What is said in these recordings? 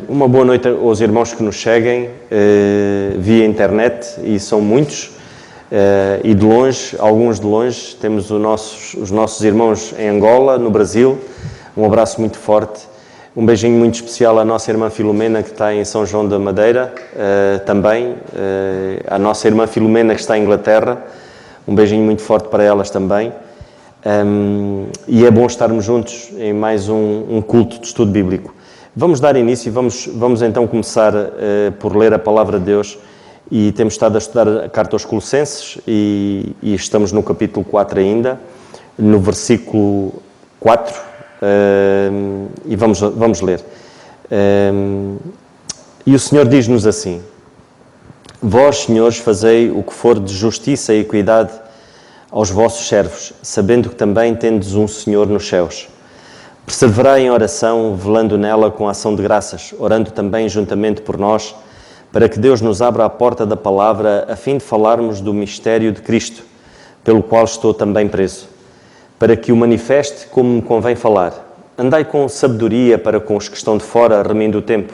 Uma boa noite aos irmãos que nos seguem via internet, e são muitos, e de longe, alguns de longe. Temos os nossos irmãos em Angola, no Brasil. Um abraço muito forte. Um beijinho muito especial à nossa irmã Filomena, que está em São João da Madeira, também. À nossa irmã Filomena, que está em Inglaterra. Um beijinho muito forte para elas também. E é bom estarmos juntos em mais um culto de estudo bíblico. Vamos dar início e vamos então começar por ler a Palavra de Deus. E temos estado a estudar a carta aos Colossenses e estamos no capítulo 4 ainda, no versículo 4, e vamos ler. E o Senhor diz-nos assim: Vós, senhores, fazei o que for de justiça e equidade aos vossos servos, sabendo que também tendes um Senhor nos céus. Perseverai em oração, velando nela com ação de graças, orando também juntamente por nós, para que Deus nos abra a porta da palavra, a fim de falarmos do mistério de Cristo, pelo qual estou também preso, para que o manifeste como me convém falar. Andai com sabedoria para com os que estão de fora, remindo o tempo.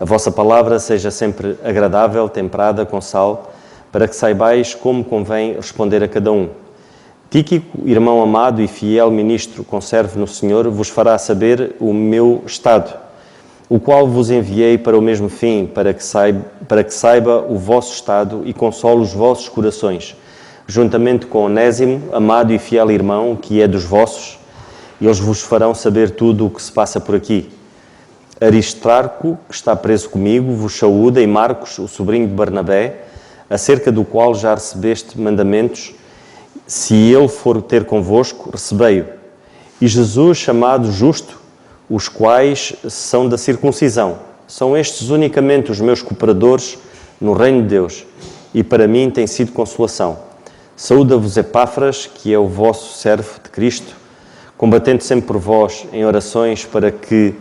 A vossa palavra seja sempre agradável, temperada com sal, para que saibais como convém responder a cada um. Tíquico, irmão amado e fiel ministro, conservo no Senhor, vos fará saber o meu estado, o qual vos enviei para o mesmo fim, para que saiba o vosso estado e console os vossos corações, juntamente com Onésimo, amado e fiel irmão, que é dos vossos. Eles vos farão saber tudo o que se passa por aqui. Aristarco, que está preso comigo, vos saúda, e Marcos, o sobrinho de Barnabé, acerca do qual já recebeste mandamentos. Se ele for ter convosco, recebei-o. E Jesus, chamado Justo, os quais são da circuncisão. São estes unicamente os meus cooperadores no reino de Deus, e para mim tem sido consolação. Saúda-vos Epáfras, que é o vosso servo de Cristo, combatendo sempre por vós em orações, para que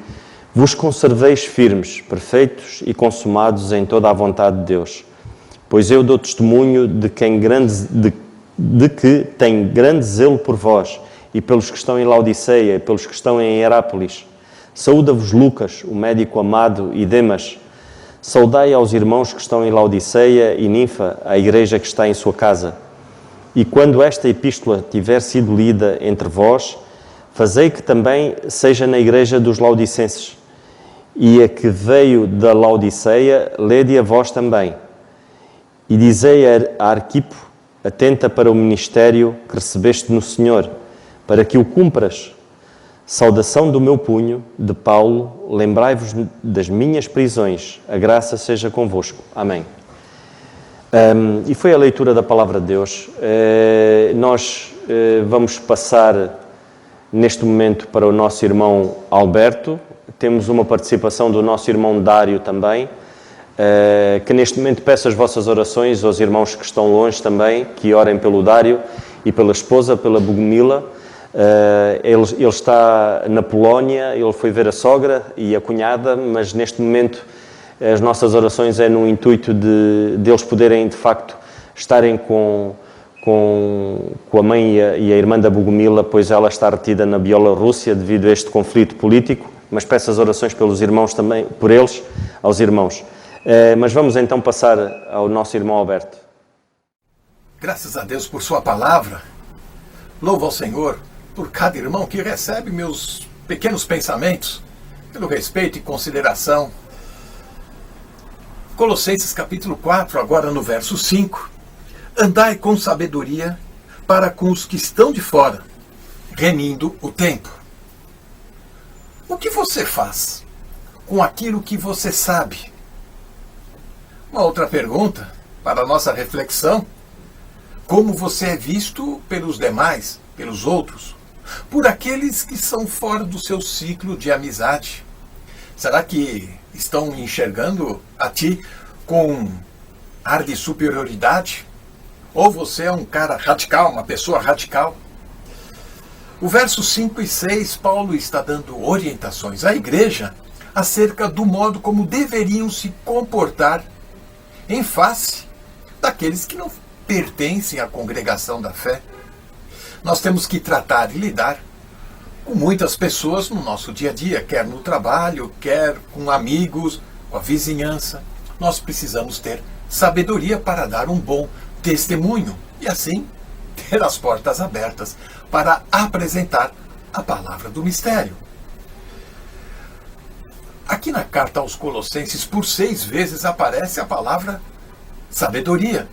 vos conserveis firmes, perfeitos e consumados em toda a vontade de Deus. Pois eu dou testemunho de que tem grande zelo por vós, e pelos que estão em Laodiceia, e pelos que estão em Hierápolis. Saúda-vos Lucas, o médico amado, e Demas. Saudai aos irmãos que estão em Laodiceia e Ninfa, a igreja que está em sua casa. E quando esta epístola tiver sido lida entre vós, fazei que também seja na igreja dos Laodicenses. E a que veio da Laodiceia, lede a vós também. E dizei a Arquipo, atenta para o ministério que recebeste no Senhor, para que o cumpras. Saudação do meu punho, de Paulo, lembrai-vos das minhas prisões, a graça seja convosco. Amém. E foi a leitura da Palavra de Deus. Nós vamos passar neste momento para o nosso irmão Alberto. Temos uma participação do nosso irmão Dário também, que neste momento peço as vossas orações aos irmãos que estão longe também, que orem pelo Dário e pela esposa, pela Bogomila. Ele está na Polónia, ele foi ver a sogra e a cunhada, mas neste momento as nossas orações é no intuito de eles poderem de facto estarem com a mãe e a irmã da Bogomila, pois ela está retida na Bielorrússia devido a este conflito político, mas peço as orações pelos irmãos também, por eles, aos irmãos. Mas vamos então passar ao nosso irmão Alberto. Graças a Deus por sua palavra. Louvo ao Senhor por cada irmão que recebe meus pequenos pensamentos, pelo respeito e consideração. Colossenses capítulo 4, agora no verso 5. Andai com sabedoria para com os que estão de fora, remindo o tempo. O que você faz com aquilo que você sabe? Uma outra pergunta para a nossa reflexão: como você é visto pelos demais, pelos outros, por aqueles que são fora do seu ciclo de amizade? Será que estão enxergando a ti com ar de superioridade? Ou você é um cara radical, uma pessoa radical? O verso 5 e 6, Paulo está dando orientações à igreja acerca do modo como deveriam se comportar em face daqueles que não pertencem à congregação da fé. Nós temos que tratar e lidar com muitas pessoas no nosso dia a dia, quer no trabalho, quer com amigos, com a vizinhança. Nós precisamos ter sabedoria para dar um bom testemunho e assim ter as portas abertas para apresentar a palavra do mistério. Aqui na carta aos Colossenses, por 6 vezes aparece a palavra sabedoria.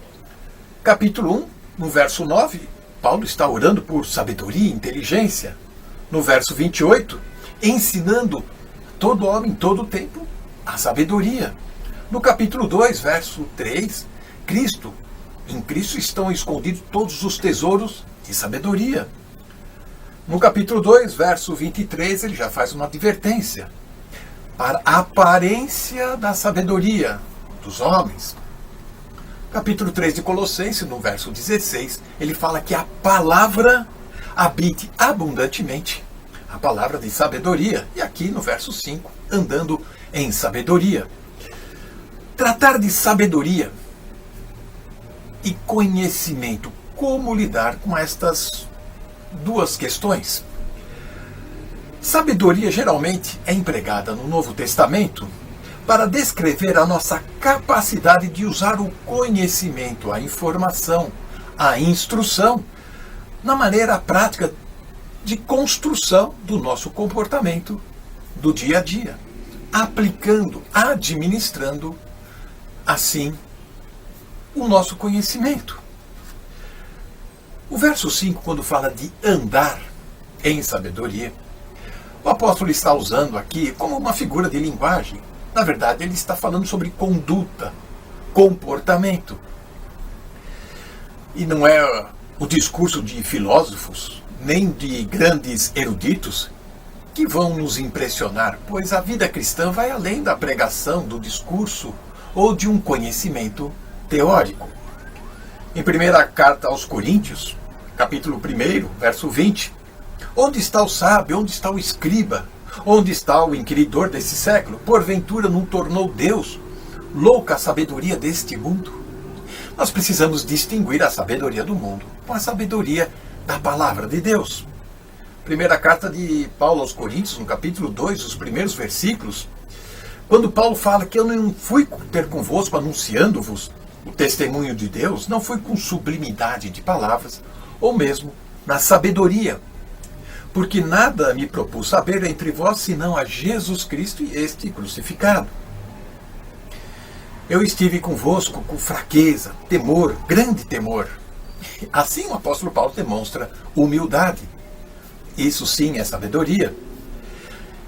Capítulo 1, no verso 9, Paulo está orando por sabedoria e inteligência. No verso 28, ensinando todo homem, em todo tempo, a sabedoria. No capítulo 2, verso 3, em Cristo estão escondidos todos os tesouros de sabedoria. No capítulo 2, verso 23, ele já faz uma advertência para a aparência da sabedoria dos homens. Capítulo 3 de Colossenses, no verso 16, ele fala que a palavra habite abundantemente, a palavra de sabedoria. E aqui no verso 5, andando em sabedoria. Tratar de sabedoria e conhecimento, como lidar com estas duas questões? Sabedoria geralmente é empregada no Novo Testamento para descrever a nossa capacidade de usar o conhecimento, a informação, a instrução, na maneira prática de construção do nosso comportamento do dia a dia, aplicando, administrando, assim, o nosso conhecimento. O verso 5, quando fala de andar em sabedoria, o apóstolo está usando aqui como uma figura de linguagem. Na verdade, ele está falando sobre conduta, comportamento. E não é o discurso de filósofos, nem de grandes eruditos, que vão nos impressionar, pois a vida cristã vai além da pregação, do discurso ou de um conhecimento teórico. Em primeira carta aos Coríntios, capítulo 1, verso 20, onde está o sábio, onde está o escriba, onde está o inquiridor desse século? Porventura não tornou Deus louca a sabedoria deste mundo? Nós precisamos distinguir a sabedoria do mundo com a sabedoria da palavra de Deus. Primeira carta de Paulo aos Coríntios, no capítulo 2, os primeiros versículos, quando Paulo fala que eu não fui ter convosco anunciando-vos o testemunho de Deus, não foi com sublimidade de palavras, ou mesmo na sabedoria, porque nada me propus saber entre vós, senão a Jesus Cristo e este crucificado. Eu estive convosco com fraqueza, temor, grande temor. Assim o apóstolo Paulo demonstra humildade. Isso sim é sabedoria.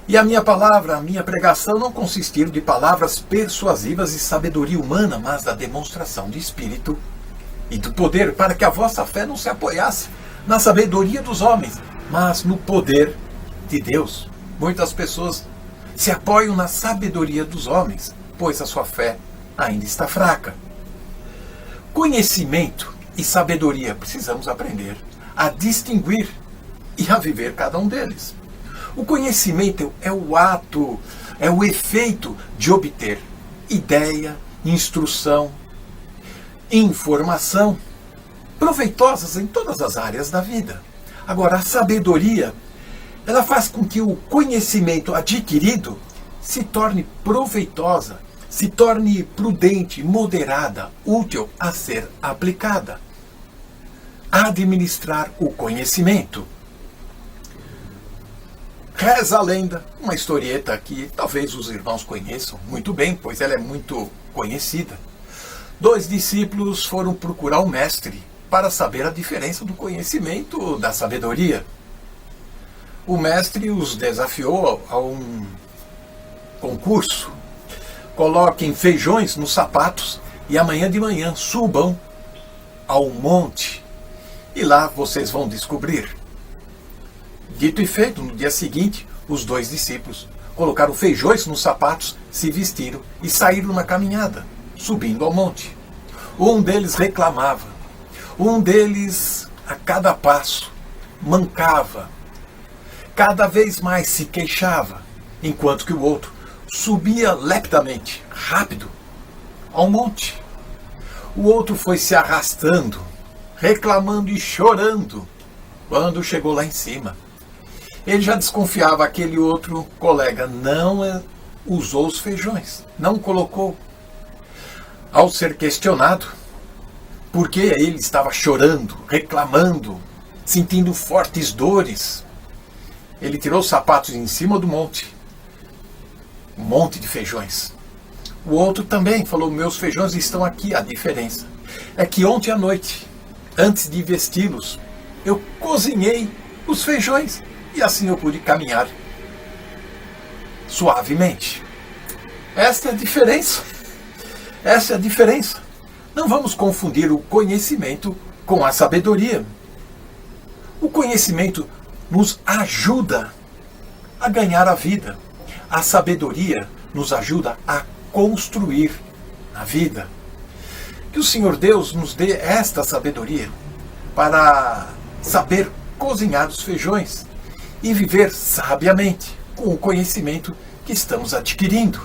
E a minha palavra, a minha pregação não consistiram de palavras persuasivas e sabedoria humana, mas da demonstração de espírito e do poder, para que a vossa fé não se apoiasse na sabedoria dos homens, mas no poder de Deus. Muitas pessoas se apoiam na sabedoria dos homens, pois a sua fé ainda está fraca. Conhecimento e sabedoria precisamos aprender a distinguir e a viver cada um deles. O conhecimento é o ato, é o efeito de obter ideia, instrução, informação proveitosas em todas as áreas da vida. Agora, a sabedoria, ela faz com que o conhecimento adquirido se torne proveitosa, se torne prudente, moderada, útil a ser aplicada. Administrar o conhecimento. Reza a lenda, uma historieta que talvez os irmãos conheçam muito bem, pois ela é muito conhecida. 2 discípulos foram procurar o mestre para saber a diferença do conhecimento da sabedoria. O mestre os desafiou a um concurso. Coloquem feijões nos sapatos e amanhã de manhã subam ao monte e lá vocês vão descobrir. Dito e feito, no dia seguinte, os 2 discípulos colocaram feijões nos sapatos, se vestiram e saíram na caminhada, subindo ao monte. Um deles reclamava, um deles, a cada passo, mancava, cada vez mais se queixava, enquanto que o outro subia lepidamente, rápido, ao monte. O outro foi se arrastando, reclamando e chorando, quando chegou lá em cima. Ele já desconfiava, aquele outro colega não usou os feijões, não colocou. Ao ser questionado por que ele estava chorando, reclamando, sentindo fortes dores, ele tirou os sapatos em cima do monte, um monte de feijões. O outro também falou: meus feijões estão aqui. A diferença é que ontem à noite, antes de vesti-los, eu cozinhei os feijões e assim eu pude caminhar suavemente. Esta é a diferença. Essa é a diferença. Não vamos confundir o conhecimento com a sabedoria. O conhecimento nos ajuda a ganhar a vida. A sabedoria nos ajuda a construir a vida. Que o Senhor Deus nos dê esta sabedoria para saber cozinhar os feijões e viver sabiamente com o conhecimento que estamos adquirindo.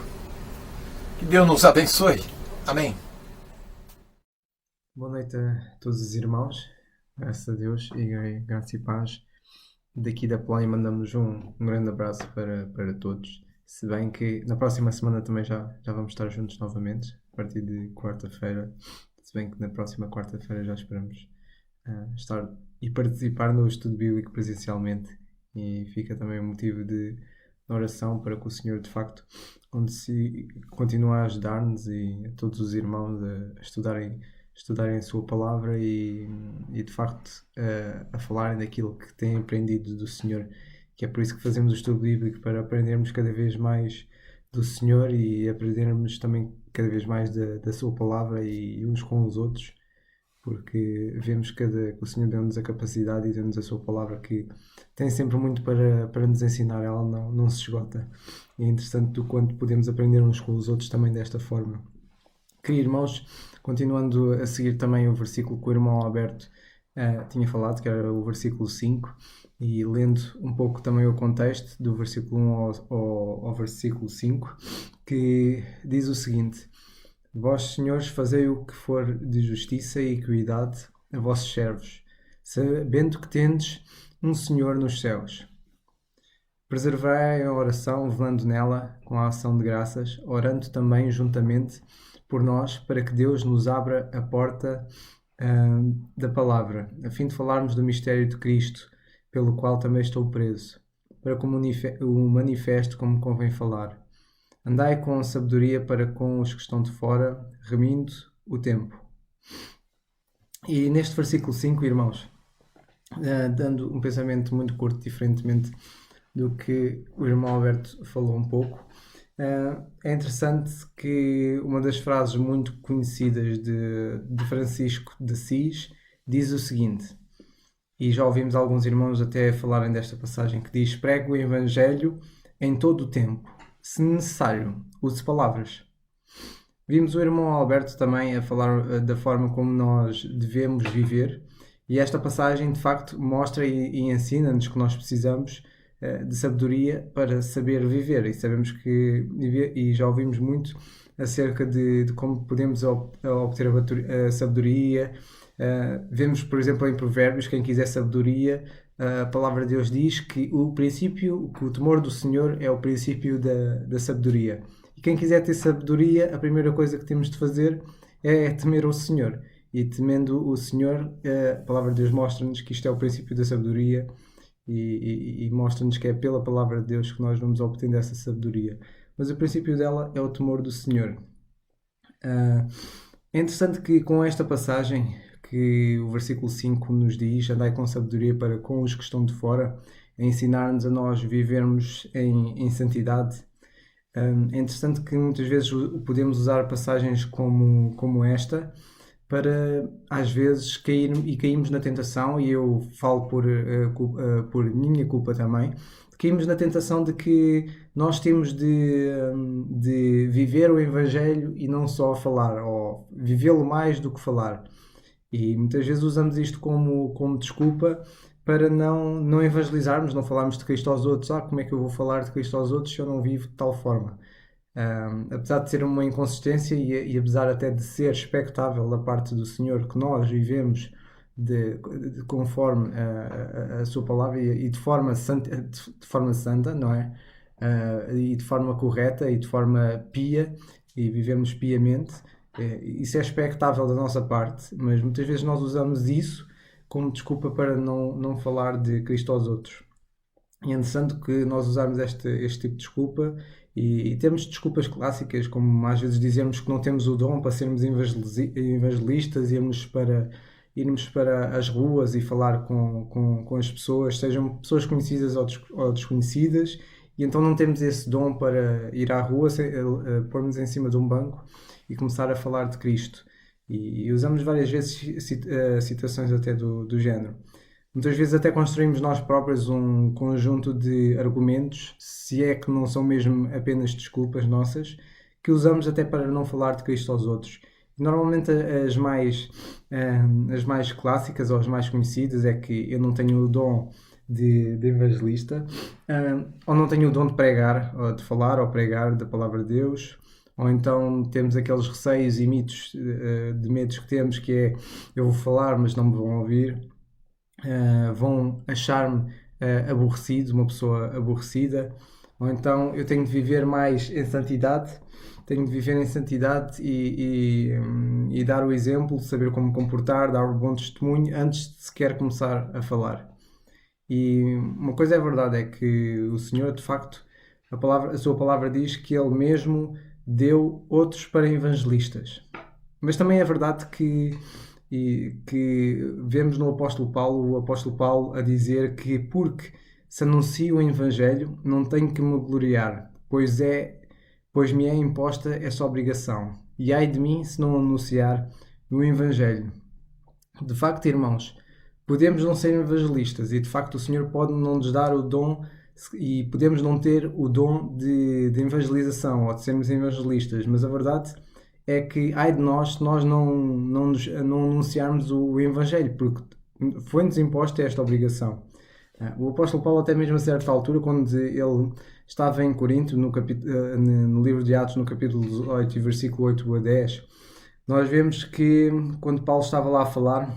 Que Deus nos abençoe. Amém. Boa noite a todos os irmãos, graças a Deus e graça e paz. Daqui da Polónia mandamos um grande abraço para todos, se bem que na próxima semana também já vamos estar juntos novamente, a partir de quarta-feira, se bem que na próxima quarta-feira já esperamos estar e participar no estudo bíblico presencialmente, e fica também um motivo de oração para que o Senhor de facto continue a ajudar-nos e a todos os irmãos a estudarem a sua palavra e de facto a falarem daquilo que têm aprendido do Senhor, que é por isso que fazemos o estudo bíblico, para aprendermos cada vez mais do Senhor e aprendermos também cada vez mais da sua palavra e uns com os outros, porque vemos que o Senhor deu-nos a capacidade e deu-nos a sua palavra, que tem sempre muito para nos ensinar, ela não se esgota. E é interessante do quanto podemos aprender uns com os outros também desta forma. Queridos irmãos, continuando a seguir também o versículo que o irmão Alberto tinha falado, que era o versículo 5, e lendo um pouco também o contexto do versículo 1 ao versículo 5, que diz o seguinte: vós, senhores, fazei o que for de justiça e equidade a vossos servos, sabendo que tendes um Senhor nos céus. Preservai a oração, velando nela com a ação de graças, orando também juntamente por nós, para que Deus nos abra a porta da palavra, a fim de falarmos do mistério de Cristo, pelo qual também estou preso, para que o manifeste como convém falar. Andai com sabedoria para com os que estão de fora, remindo o tempo. E neste versículo 5, irmãos, dando um pensamento muito curto, diferentemente do que o irmão Alberto falou um pouco, é interessante que uma das frases muito conhecidas de Francisco de Assis diz o seguinte, e já ouvimos alguns irmãos até falarem desta passagem, que diz: prego o Evangelho em todo o tempo, se necessário, use palavras. Vimos o irmão Alberto também a falar da forma como nós devemos viver, e esta passagem de facto mostra e ensina-nos que nós precisamos de sabedoria para saber viver, e sabemos que, e já ouvimos muito acerca de como podemos obter a sabedoria. Vemos, por exemplo, em Provérbios, quem quiser sabedoria, a palavra de Deus diz que o temor do Senhor é o princípio da sabedoria. E quem quiser ter sabedoria, a primeira coisa que temos de fazer é temer o Senhor. E temendo o Senhor, a palavra de Deus mostra-nos que isto é o princípio da sabedoria, e mostra-nos que é pela palavra de Deus que nós vamos obtendo essa sabedoria. Mas o princípio dela é o temor do Senhor. É interessante que com esta passagem, que o versículo 5 nos diz: andai com sabedoria para com os que estão de fora, a ensinar-nos a nós vivermos em santidade. É interessante que muitas vezes podemos usar passagens como esta para, às vezes, caímos na tentação, e eu falo por minha culpa também, caímos na tentação de que nós temos de viver o Evangelho e não só falar, ou vivê-lo mais do que falar. E muitas vezes usamos isto como desculpa para não evangelizarmos, não falarmos de Cristo aos outros. Como é que eu vou falar de Cristo aos outros se eu não vivo de tal forma? Apesar de ser uma inconsistência e apesar até de ser expectável da parte do Senhor que nós vivemos conforme a sua palavra e de forma santa, não é? E de forma correta e de forma pia e vivemos piamente. Isso é expectável da nossa parte, mas muitas vezes nós usamos isso como desculpa para não falar de Cristo aos outros. E é interessante que nós usarmos este tipo de desculpa e temos desculpas clássicas, como às vezes dizermos que não temos o dom para sermos evangelistas, irmos para as ruas e falar com as pessoas, sejam pessoas conhecidas ou desconhecidas, e então não temos esse dom para ir à rua, pôr-nos em cima de um banco e começar a falar de Cristo. E usamos várias vezes situações até do género. Muitas vezes até construímos nós próprios um conjunto de argumentos, se é que não são mesmo apenas desculpas nossas, que usamos até para não falar de Cristo aos outros. E normalmente as mais clássicas ou as mais conhecidas é que eu não tenho o dom de evangelista, ou não tenho o dom de pregar, ou de falar ou pregar da palavra de Deus, ou então temos aqueles receios e mitos de medos que temos, que é eu vou falar mas não me vão ouvir. Vão achar-me aborrecido, uma pessoa aborrecida, ou então eu tenho de viver mais em santidade, tenho de viver em santidade e dar o exemplo, saber como comportar, dar o bom testemunho antes de sequer começar a falar. E uma coisa é verdade, é que o Senhor, de facto, a sua palavra diz que Ele mesmo deu outros para evangelistas. Mas também é verdade que vemos no o apóstolo Paulo a dizer que porque se anuncio o Evangelho não tenho que me gloriar, pois me é imposta essa obrigação. E ai de mim se não anunciar o Evangelho. De facto, irmãos, podemos não ser evangelistas e de facto o Senhor pode não nos dar o dom e podemos não ter o dom de evangelização ou de sermos evangelistas, mas a verdade é que ai de nós se nós não anunciarmos o Evangelho, porque foi-nos imposta esta obrigação. O apóstolo Paulo, até mesmo a certa altura, quando ele estava em Corinto, no livro de Atos, no capítulo 18, versículo 8 a 10, nós vemos que quando Paulo estava lá a falar,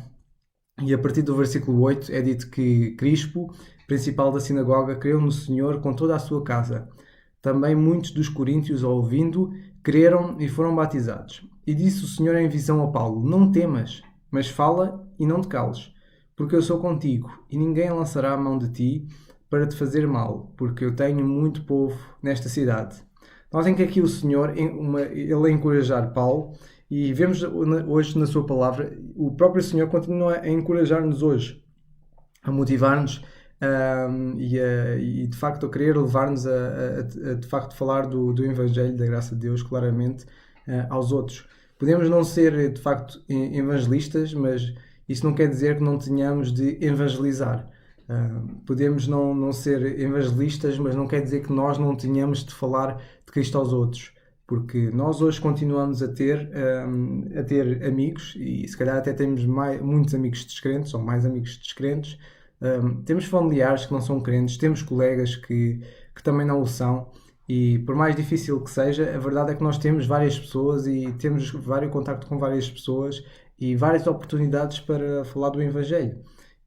e a partir do versículo 8 é dito que Crispo, principal da sinagoga, creu no Senhor com toda a sua casa. Também muitos dos coríntios, ouvindo, creram e foram batizados. E disse o Senhor em visão a Paulo: Não temas, mas fala e não te cales, porque eu sou contigo, e ninguém lançará a mão de ti para te fazer mal, porque eu tenho muito povo nesta cidade. Notem que aqui o Senhor, ele a encorajar Paulo, e vemos hoje na sua palavra, o próprio Senhor continua a encorajar-nos hoje, a motivar-nos e de facto a querer levar-nos a de facto falar do Evangelho, da graça de Deus, claramente aos outros. Podemos não ser de facto evangelistas, mas isso não quer dizer que não tenhamos de evangelizar. Podemos não ser evangelistas, mas não quer dizer que nós não tenhamos de falar de Cristo aos outros. Porque nós hoje continuamos a ter amigos, e se calhar até temos muitos amigos descrentes, ou mais amigos descrentes. Temos familiares que não são crentes, temos colegas que também não o são, e por mais difícil que seja, a verdade é que nós temos várias pessoas e temos vários contacto com várias pessoas e várias oportunidades para falar do Evangelho.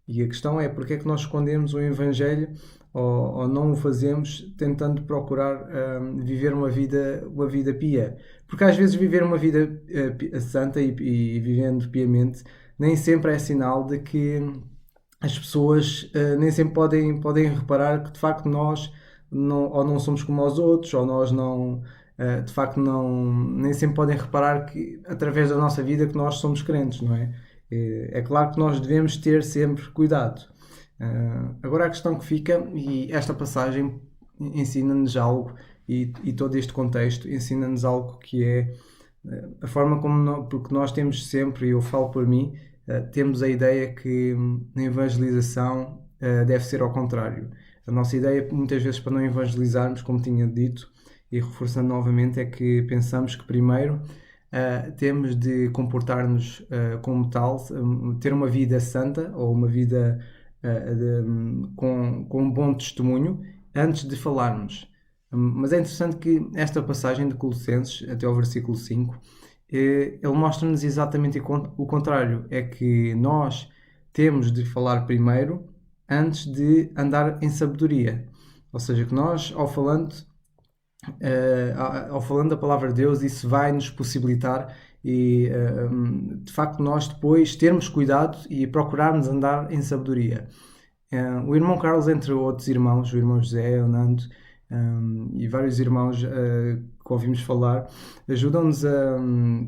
E a questão é porque é que nós escondemos o Evangelho ou não o fazemos tentando procurar viver uma vida pia. Porque às vezes viver uma vida santa e vivendo piamente nem sempre é sinal de que as pessoas nem sempre podem reparar que de facto nós ou não somos como os outros, ou nós não, de facto nem sempre podem reparar que através da nossa vida que nós somos crentes, não é? É claro que nós devemos ter sempre cuidado. Agora a questão que fica, e esta passagem ensina-nos algo, e todo este contexto ensina-nos algo que é a forma como porque nós temos sempre, e eu falo por mim, temos a ideia que na evangelização deve ser ao contrário. A nossa ideia, muitas vezes, para não evangelizarmos, como tinha dito, e reforçando novamente, é que pensamos que primeiro temos de comportar-nos como tal, ter uma vida santa ou uma vida com um bom testemunho antes de falarmos. Mas é interessante que esta passagem de Colossenses, até ao versículo 5, ele mostra-nos exatamente o contrário. É que nós temos de falar primeiro antes de andar em sabedoria. Ou seja, que nós, ao falando da palavra de Deus, isso vai nos possibilitar e, de facto, nós depois termos cuidado e procurarmos andar em sabedoria. O irmão Carlos, entre outros irmãos, o irmão José, o Nando, e vários irmãos que ouvimos falar, ajudam-nos,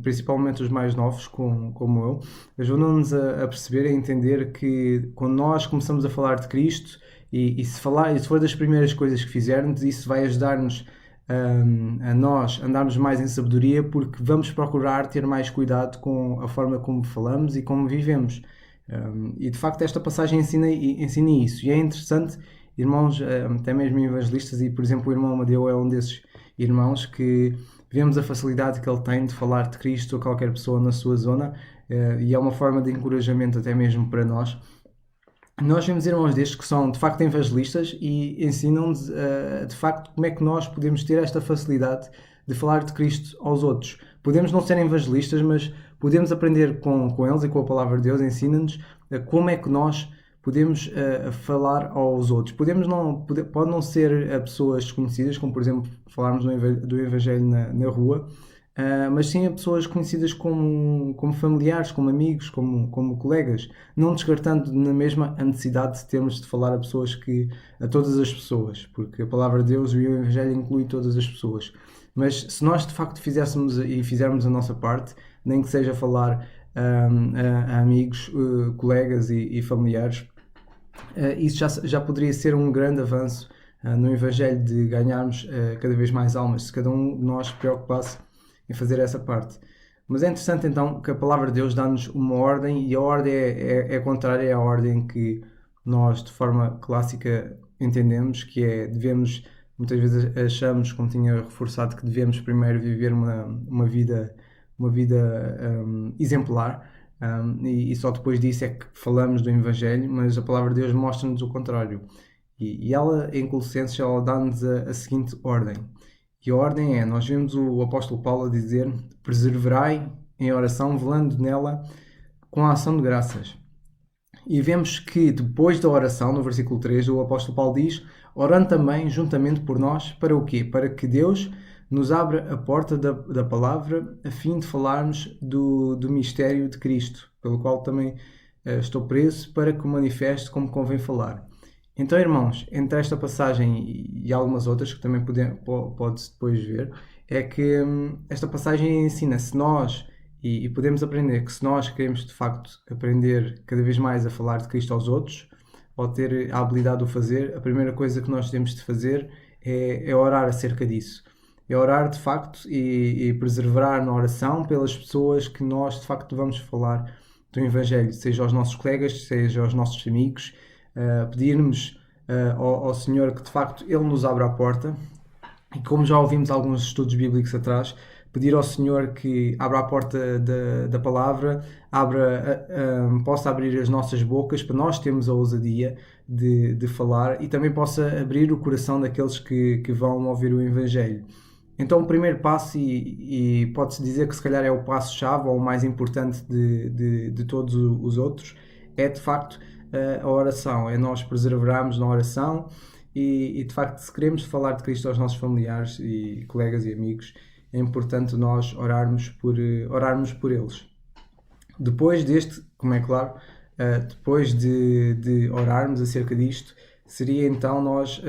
principalmente os mais novos, como eu, ajudam-nos a perceber e a entender que quando nós começamos a falar de Cristo, e se for das primeiras coisas que fizermos, isso vai ajudar-nos a nós andarmos mais em sabedoria, porque vamos procurar ter mais cuidado com a forma como falamos e como vivemos. E de facto esta passagem ensina isso, e é interessante, irmãos, até mesmo evangelistas, e por exemplo o irmão Amadeu é um desses irmãos que vemos a facilidade que ele tem de falar de Cristo a qualquer pessoa na sua zona, e é uma forma de encorajamento até mesmo para nós. Nós vemos irmãos destes que são de facto evangelistas e ensinam-nos de facto como é que nós podemos ter esta facilidade de falar de Cristo aos outros. Podemos não ser evangelistas, mas podemos aprender com eles e com a palavra de Deus, ensina-nos como é que nós podemos falar aos outros. Pode não ser a pessoas desconhecidas, como por exemplo falarmos do Evangelho na rua, mas sim a pessoas conhecidas como familiares, como amigos, como colegas, não descartando na mesma a necessidade de termos de falar a todas as pessoas, porque a palavra de Deus e o Evangelho inclui todas as pessoas. Mas se nós de facto fizermos a nossa parte, nem que seja falar a amigos, colegas e familiares, isso já poderia ser um grande avanço no Evangelho, de ganharmos cada vez mais almas, se cada um de nós se preocupasse em fazer essa parte. Mas é interessante então que a palavra de Deus dá-nos uma ordem, e a ordem é contrária à ordem que nós de forma clássica entendemos, que é muitas vezes achamos, como tinha reforçado, que devemos primeiro viver uma vida exemplar, e só depois disso é que falamos do Evangelho, mas a palavra de Deus mostra-nos o contrário. E ela, em Colossenses, ela dá-nos a seguinte ordem. E a ordem é, nós vemos o apóstolo Paulo a dizer: perseverai em oração, velando nela com a ação de graças. E vemos que depois da oração, no versículo 3, o apóstolo Paulo diz: orando também juntamente por nós, para o quê? Para que Deus nos abra a porta da palavra, a fim de falarmos do mistério de Cristo, pelo qual também estou preso, para que o manifeste como convém falar. Então, irmãos, entre esta passagem e algumas outras que também pode-se depois ver, é que esta passagem ensina, se nós, e podemos aprender que se nós queremos de facto aprender cada vez mais a falar de Cristo aos outros, ou ter a habilidade de o fazer, a primeira coisa que nós temos de fazer é orar acerca disso. É orar de facto e perseverar na oração pelas pessoas que nós de facto vamos falar do Evangelho, seja aos nossos colegas, seja aos nossos amigos, pedirmos ao Senhor que de facto Ele nos abra a porta, e como já ouvimos alguns estudos bíblicos atrás, pedir ao Senhor que abra a porta da palavra, possa abrir as nossas bocas para nós termos a ousadia de falar, e também possa abrir o coração daqueles que vão ouvir o Evangelho. Então o primeiro passo, e pode-se dizer que se calhar é o passo-chave ou o mais importante de todos os outros, é de facto a oração, é nós perseverarmos na oração e de facto, se queremos falar de Cristo aos nossos familiares e colegas e amigos, é importante nós orarmos por eles. Depois deste, como é claro, depois de orarmos acerca disto, seria então nós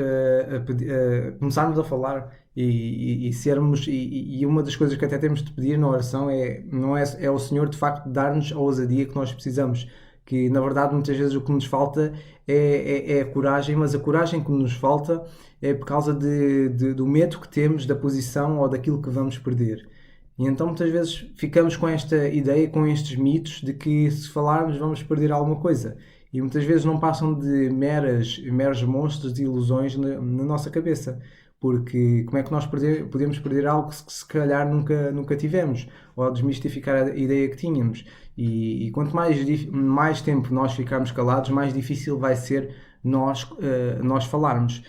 começarmos a falar e sermos, e uma das coisas que até temos de pedir na oração é o Senhor de facto dar-nos a ousadia que nós precisamos, que na verdade muitas vezes o que nos falta é a coragem, mas a coragem que nos falta é por causa do medo que temos da posição ou daquilo que vamos perder. E então muitas vezes ficamos com esta ideia, com estes mitos de que se falarmos vamos perder alguma coisa. E muitas vezes não passam de meros monstros de ilusões na nossa cabeça. Porque como é que nós podemos perder algo que se calhar nunca tivemos? Ou desmistificar a ideia que tínhamos? E quanto mais tempo nós ficarmos calados, mais difícil vai ser nós falarmos.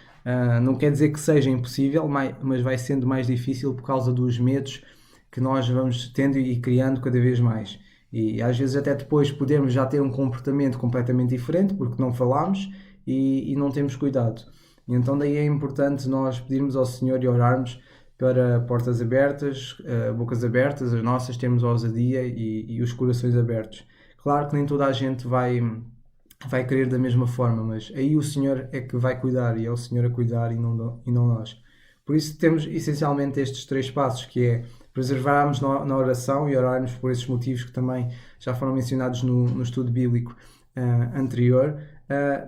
Não quer dizer que seja impossível, mas vai sendo mais difícil por causa dos medos que nós vamos tendo e criando cada vez mais. E às vezes até depois podemos já ter um comportamento completamente diferente porque não falamos e não temos cuidado. E então daí é importante nós pedirmos ao Senhor e orarmos para portas abertas, bocas abertas, as nossas, termos a ousadia e os corações abertos. Claro que nem toda a gente vai querer da mesma forma, mas aí o Senhor é que vai cuidar e é o Senhor a cuidar e não nós. Por isso temos essencialmente estes 3 passos, que é preservarmos na oração e orarmos por esses motivos que também já foram mencionados no estudo bíblico anterior.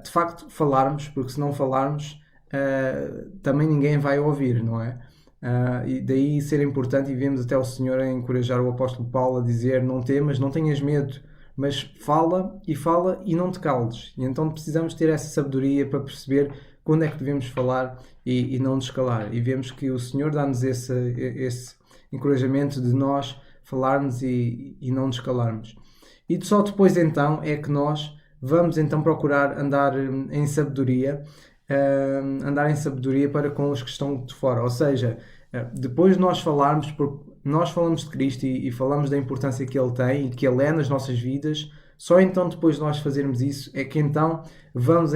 De facto, falarmos, porque se não falarmos, também ninguém vai ouvir, não é? E daí ser importante, e vemos até o Senhor a encorajar o apóstolo Paulo a dizer: não temas, não tenhas medo, mas fala e não te cales. E então precisamos ter essa sabedoria para perceber quando é que devemos falar e não nos calar. E vemos que o Senhor dá-nos esse encorajamento de nós falarmos e não nos calarmos. E só depois então é que nós vamos então procurar andar em sabedoria para com os que estão de fora. Ou seja, depois de nós falarmos, porque nós falamos de Cristo e falamos da importância que Ele tem e que Ele é nas nossas vidas, só então depois de nós fazermos isso é que então vamos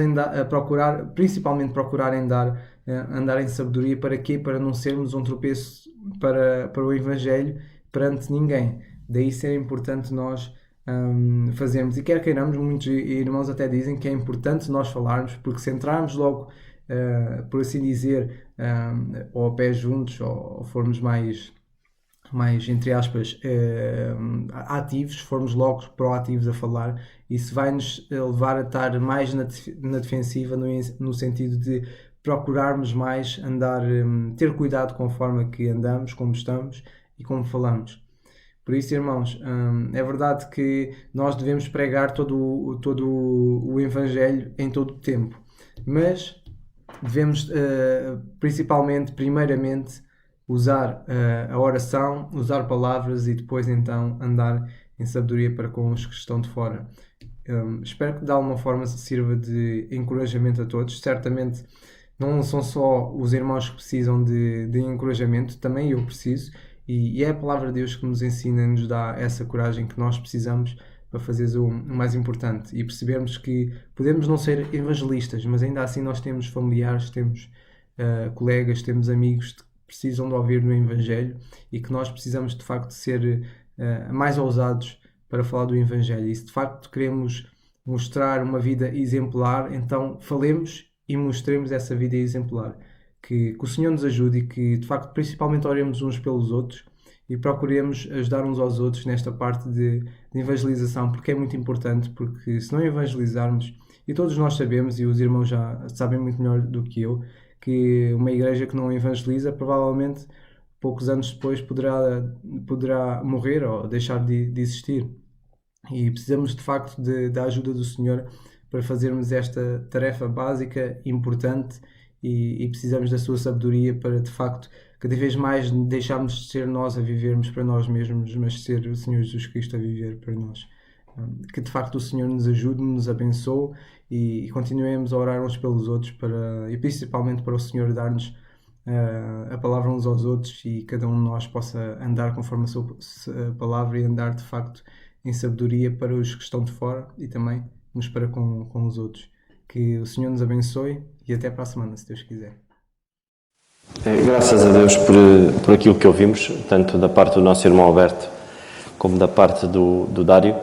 procurar, principalmente procurar andar em sabedoria. Para quê? Para não sermos um tropeço para o Evangelho perante ninguém. Daí ser importante nós fazermos. E quer queiramos, muitos irmãos até dizem que é importante nós falarmos, porque se entrarmos logo, por assim dizer, ou a pé juntos, ou formos mais entre aspas, ativos, formos logo proativos a falar, isso vai-nos levar a estar mais na defensiva, no sentido de procurarmos mais ter cuidado com a forma que andamos, como estamos e como falamos. Por isso, irmãos, é verdade que nós devemos pregar todo o Evangelho em todo o tempo, mas devemos, primeiramente, usar a oração, usar palavras e depois então andar em sabedoria para com os que estão de fora. Espero que de alguma forma sirva de encorajamento a todos. Certamente não são só os irmãos que precisam de encorajamento, também eu preciso, e é a palavra de Deus que nos ensina e nos dá essa coragem que nós precisamos para fazer o mais importante e percebermos que podemos não ser evangelistas, mas ainda assim nós temos familiares, temos colegas, temos amigos que precisam de ouvir no Evangelho e que nós precisamos de facto ser mais ousados para falar do Evangelho. E se de facto queremos mostrar uma vida exemplar, então falemos e mostremos essa vida exemplar. Que o Senhor nos ajude e que de facto principalmente oremos uns pelos outros e procuremos ajudar uns aos outros nesta parte de evangelização, porque é muito importante, porque se não evangelizarmos, e todos nós sabemos, e os irmãos já sabem muito melhor do que eu, que uma igreja que não evangeliza provavelmente poucos anos depois poderá morrer ou deixar de existir. E precisamos de facto da ajuda do Senhor para fazermos esta tarefa básica, importante, e precisamos da sua sabedoria para de facto cada vez mais deixarmos de ser nós a vivermos para nós mesmos, mas ser o Senhor Jesus Cristo a viver para nós. Que de facto o Senhor nos ajude, nos abençoe e continuemos a orar uns pelos outros e principalmente para o Senhor dar-nos a palavra uns aos outros e cada um de nós possa andar conforme a sua palavra e andar de facto em sabedoria para os que estão de fora e também uns para com os outros. Que o Senhor nos abençoe e até para a semana, se Deus quiser. Graças a Deus por aquilo que ouvimos, tanto da parte do nosso irmão Alberto como da parte do Dário.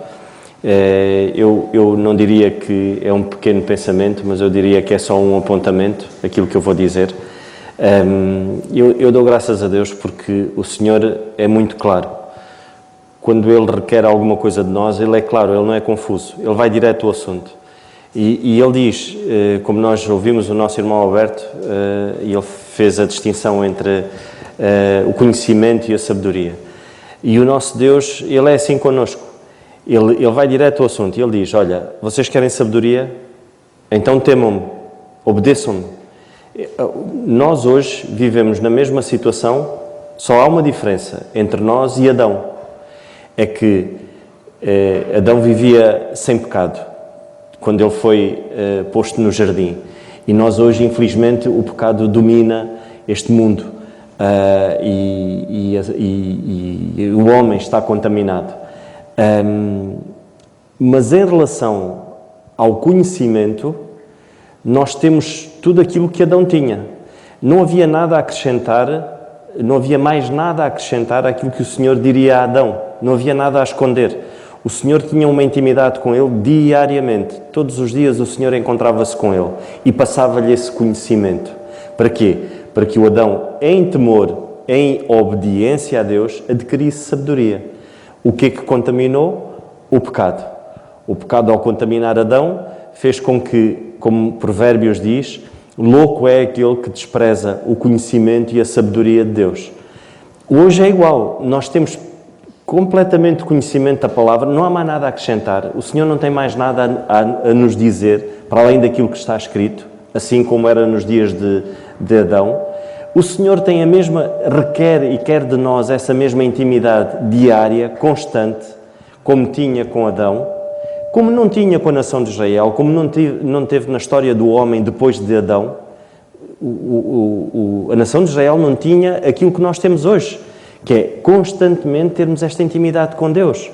Eu não diria que é um pequeno pensamento, mas eu diria que é só um apontamento, aquilo que eu vou dizer. Eu dou graças a Deus porque o Senhor é muito claro. Quando Ele requer alguma coisa de nós, Ele é claro, Ele não é confuso, Ele vai direto ao assunto. E Ele diz, como nós ouvimos o nosso irmão Alberto, e ele fez a distinção entre o conhecimento e a sabedoria. E o nosso Deus, Ele é assim connosco. Ele vai direto ao assunto e Ele diz, olha, vocês querem sabedoria? Então temam-me, obedeçam-me. Nós hoje vivemos na mesma situação, só há uma diferença entre nós e Adão. É que Adão vivia sem pecado, quando ele foi posto no jardim. E nós hoje, infelizmente, o pecado domina este mundo e o homem está contaminado. Mas em relação ao conhecimento, nós temos tudo aquilo que Adão tinha. Não havia nada a acrescentar, não havia mais nada a acrescentar àquilo que o Senhor diria a Adão. Não havia nada a esconder. O Senhor tinha uma intimidade com ele diariamente. Todos os dias o Senhor encontrava-se com ele e passava-lhe esse conhecimento. Para quê? Para que o Adão, em temor, em obediência a Deus, adquirisse sabedoria. O que é que contaminou? O pecado. O pecado, ao contaminar Adão, fez com que, como Provérbios diz, louco é aquele que despreza o conhecimento e a sabedoria de Deus. Hoje é igual. Nós temos completamente conhecimento da palavra, não há mais nada a acrescentar. O Senhor não tem mais nada a nos dizer, para além daquilo que está escrito, assim como era nos dias de Adão. O Senhor tem a mesma, requer e quer de nós essa mesma intimidade diária, constante, como tinha com Adão, como não tinha com a nação de Israel, como não teve na história do homem depois de Adão. A nação de Israel não tinha aquilo que nós temos hoje, que é constantemente termos esta intimidade com Deus.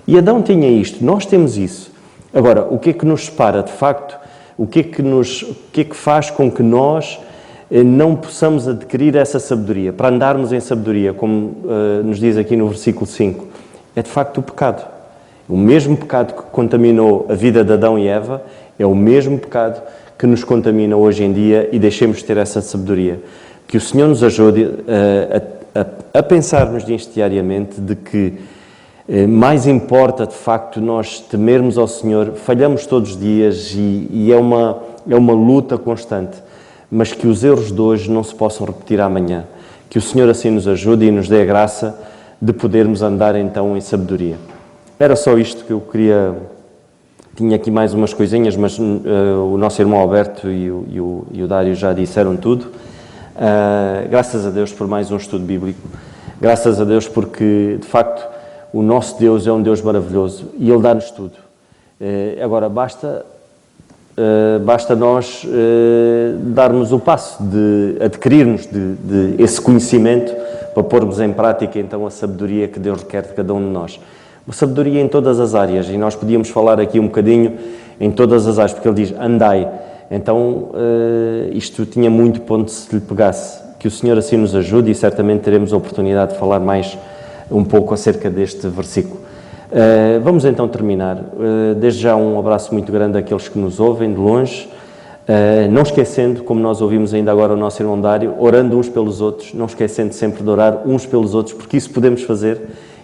E Adão tinha isto, nós temos isso. Agora, o que é que nos separa, de facto? O que é que faz com que nós não possamos adquirir essa sabedoria, para andarmos em sabedoria, como nos diz aqui no versículo 5? É de facto o pecado. O mesmo pecado que contaminou a vida de Adão e Eva é o mesmo pecado que nos contamina hoje em dia, e deixemos de ter essa sabedoria. Que o Senhor nos ajude a pensarmos nisto diariamente, de que mais importa de facto nós temermos ao Senhor. Falhamos todos os dias e é uma luta constante, mas que os erros de hoje não se possam repetir amanhã. Que o Senhor assim nos ajude e nos dê a graça de podermos andar então em sabedoria. Era só isto que eu queria. Tinha aqui mais umas coisinhas, mas o nosso irmão Alberto e o Dário já disseram tudo. Graças a Deus por mais um estudo bíblico. Graças a Deus porque, de facto, o nosso Deus é um Deus maravilhoso e Ele dá-nos tudo. Agora, basta nós darmos o passo de adquirirmos de esse conhecimento para pormos em prática, então, a sabedoria que Deus requer de cada um de nós. Uma sabedoria em todas as áreas, e nós podíamos falar aqui um bocadinho em todas as áreas, porque Ele diz, andai. Então, isto tinha muito ponto se lhe pegasse. Que o Senhor assim nos ajude e certamente teremos a oportunidade de falar mais um pouco acerca deste versículo. Vamos então terminar. Desde já um abraço muito grande àqueles que nos ouvem de longe, não esquecendo, como nós ouvimos ainda agora o nosso irmão Dário, orando uns pelos outros, não esquecendo sempre de orar uns pelos outros, porque isso podemos fazer.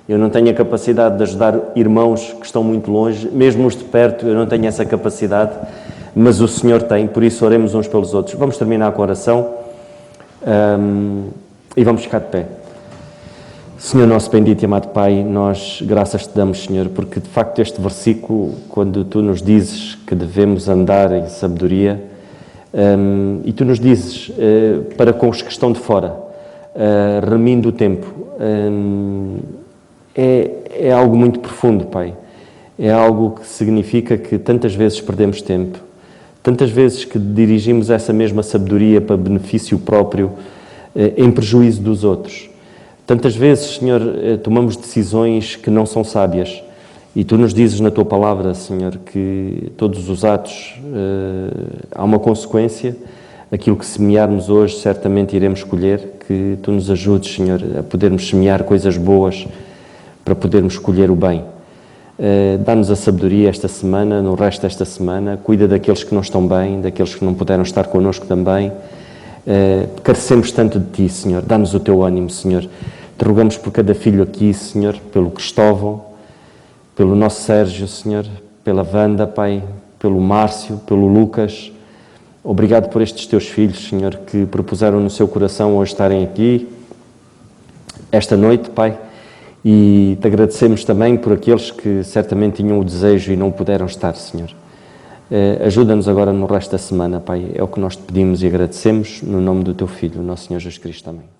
Eu não tenho a capacidade de ajudar irmãos que estão muito longe, mesmo os de perto, eu não tenho essa capacidade, mas o Senhor tem, por isso oremos uns pelos outros. Vamos terminar com a oração e vamos ficar de pé. Senhor nosso bendito e amado Pai, nós graças te damos, Senhor, porque de facto este versículo, quando tu nos dizes que devemos andar em sabedoria, e tu nos dizes para com os que estão de fora, remindo o tempo, é algo muito profundo, Pai. É algo que significa que tantas vezes perdemos tempo, tantas vezes que dirigimos essa mesma sabedoria para benefício próprio, em prejuízo dos outros. Tantas vezes, Senhor, tomamos decisões que não são sábias. E Tu nos dizes na Tua palavra, Senhor, que todos os atos há uma consequência. Aquilo que semearmos hoje, certamente iremos colher. Que Tu nos ajudes, Senhor, a podermos semear coisas boas para podermos colher o bem. Dá-nos a sabedoria esta semana, no resto desta semana. Cuida daqueles que não estão bem, daqueles que não puderam estar connosco também. Carecemos tanto de Ti, Senhor. Dá-nos o Teu ânimo, Senhor. Te rogamos por cada filho aqui, Senhor, pelo Cristóvão, pelo nosso Sérgio, Senhor, pela Wanda, Pai, pelo Márcio, pelo Lucas. Obrigado por estes Teus filhos, Senhor, que propuseram no seu coração hoje estarem aqui esta noite, Pai. E Te agradecemos também por aqueles que certamente tinham o desejo e não puderam estar, Senhor. Ajuda-nos agora no resto da semana, Pai. É o que nós Te pedimos e agradecemos no nome do Teu Filho, nosso Senhor Jesus Cristo. Amém.